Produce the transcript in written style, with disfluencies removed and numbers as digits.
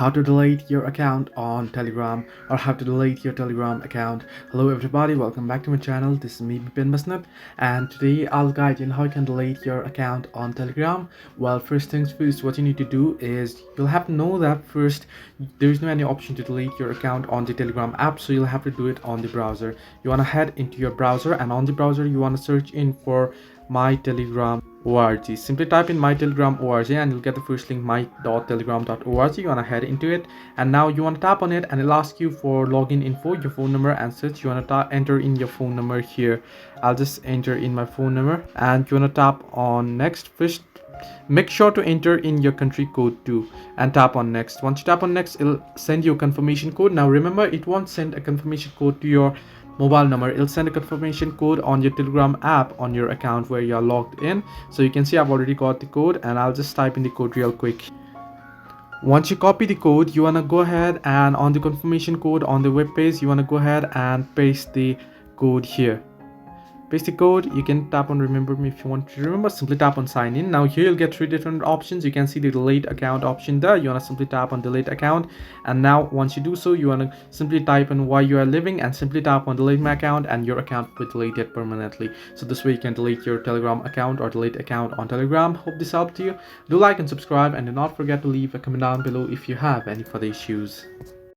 how to delete your account on Telegram or how to delete your Telegram account. Hello everybody, welcome back to my channel. This is me Bipin Masnad, and today I'll guide you on how you can delete your account on Telegram. Well, first things first, what you need to do is you'll have to know that first there's no any option to delete your account on the Telegram app, so you'll have to do it on the browser. You want to head into your browser, and on the browser you want to search in for my Telegram org. Simply type in my Telegram org and you'll get the first link, my.telegram.org. You want to head into it, and now you want to tap on it, and it'll ask you for login info, your phone number and such. You want to enter in your phone number here. I'll just enter in my phone number, and you want to tap on next. First, make sure to enter in your country code too and tap on next. Once you tap on next, it'll send you a confirmation code. Now remember, it won't send a confirmation code to your mobile number. It'll send a confirmation code on your Telegram app on your account where you're logged in. So you can see I've already got the code, and I'll just type in the code real quick. Once you copy the code, you want to go ahead and on the confirmation code on the web page, you want to go ahead and paste the code here. Paste the code. You can tap on remember me if you want to remember. Simply tap on sign in. Now here you'll get three different options. You can see the delete account option there. You want to simply tap on delete account, and now once you do so, you want to simply type in where you are living and simply tap on delete my account, and your account will be deleted permanently. So this way you can delete your Telegram account or delete account on Telegram. Hope this helped you. Do like and subscribe, and do not forget to leave a comment down below if you have any further issues.